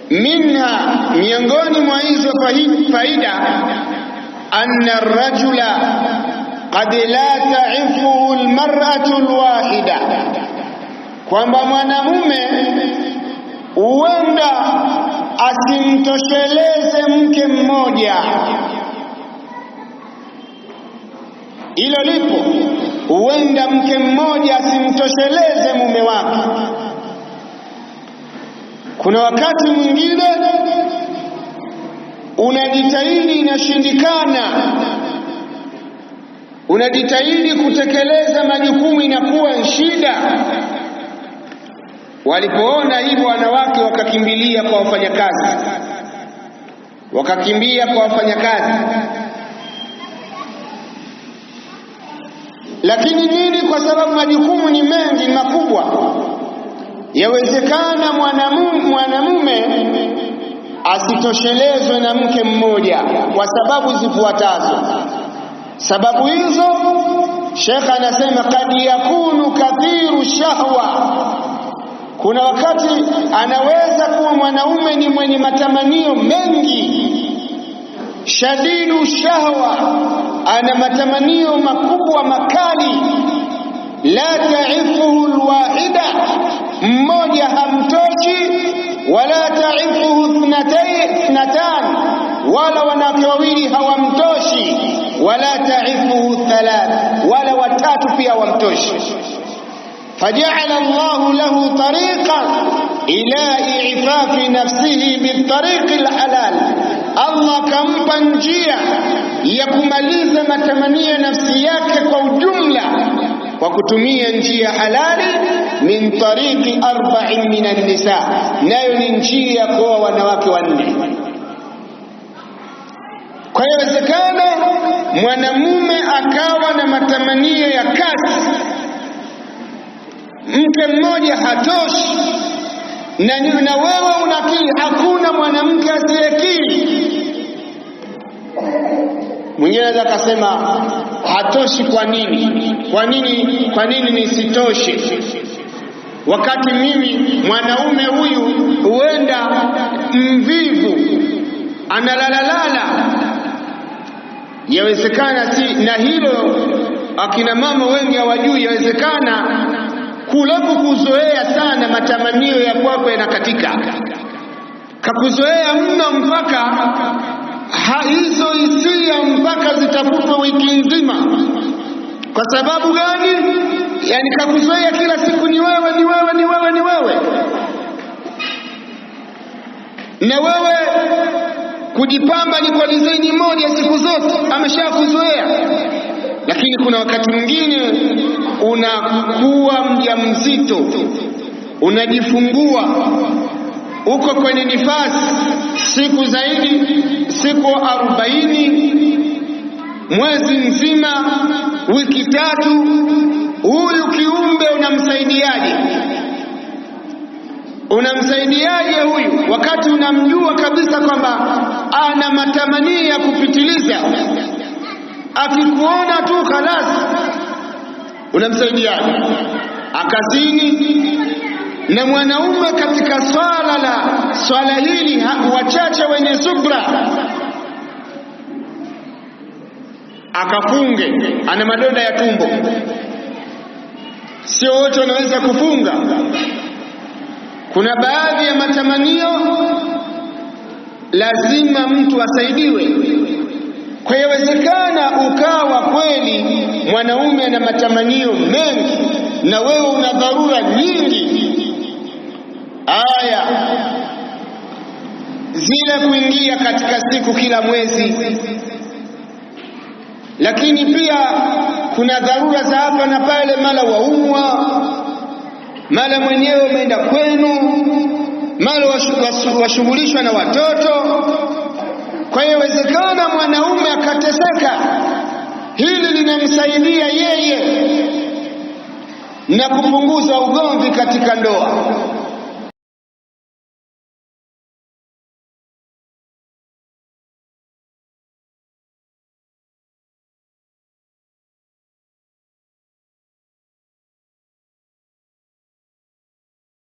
minha, miongoni mwa hizo faida, anna ar-rajula qad la ta'ifuhu al-mar'atu al-wahida, kwamba mwanamume huenda asimtosheleze mke mmoja. Hilo lipo, huenda mke mmoja asimtosheleze mume wake. Kuna wakati mwingine unajitahidi, inashindikana, unajitahidi kutekeleza majukumu, inakuwa shida. Walipoona hivyo, wanawake wakakimbilia kwa wafanyakazi, Lakini nini? Kwa sababu majukumu ni mengi, makubwa. Yawezekana mwanamume asitoshelezwe na mke mmoja kwa sababu zifuatazo. Sababu hizo Sheikh anasema kad yakunu kathiru shahwa, kuna wakati anaweza kuwa mwanaume ni mwenye matamanio mengi, shadidu shahwa, ana matamanio makubwa makali, la ta'ifuhu alwahida, mmoja hamtoshi, wala ta'ifuhu ithnatan, wala wanawake wawili hawamtoshi, wala ta'ifuhu thalath, wala watatu pia hawamtoshi. فجعل الله له طريقا إلى إعفاف نفسه بالطريق الحلال. Allah kampa njia ya kumaliza matamanio nafsi yake kwa ujumla kwa kutumia njia halali, min tariqi 4 min an-nisa, nayo ni njia kwa wanawake 4. Kwa hiyo inawezekana mwanamume akawa na matamanio ya kasi, mke mmoja hatoshi, na wewe unakiri. Hakuna mwanamke asiyekiri. Mwingine anaweza kusema hatoshi. Kwa nini nisitoshe, wakati mimi mwanaume huyu huenda mvivu, analala? Yawezekana na hilo akina mama wengi hawajui. Yawezekana kulapo kuzoea sana matamanio ya kwako yanakatika, kakuzoea mno mpaka hizo hisia mpaka zitafutwa wiki nzima. Kwa sababu gani? Yani kakuzoea kila siku ni wewe. Na wewe kujipamba ni kwa design moja siku zote, ameshakuzoea. Lakini kuna wakati mwingine unakuwa mjamzito, unajifungua, uko kwenye nifasi siku zaidi, siku 40, mwezi mzima, wiki 3. Huyu kiumbe unamsaidiaje huyu wakati unamjua kabisa kwamba ana matamanio ya kupitiliza? Akikuona tu khalas, unamsaidiaje? Akazini. Na mwanaume katika swala hili wachache wenye subra, akafunge, ana madonda ya tumbo. Sio wote wanaweza kufunga. Kuna baadhi ya matamanio lazima mtu asaidiwe. Kwa hiyo inawezekana ukawa kweli mwanaume ana matamanio mengi na wewe una dharura nyingi, zile kuingia katika siku kila mwezi. Lakini pia kuna dharura za hapa na pale, mara waumwa, mara mwenyewe umeenda kwenu, mara washughulishwa na watoto. Kwa hiyo inawezekana mwanaume akateseka. Hili linamsaidia yeye na kupunguza ugomvi katika ndoa.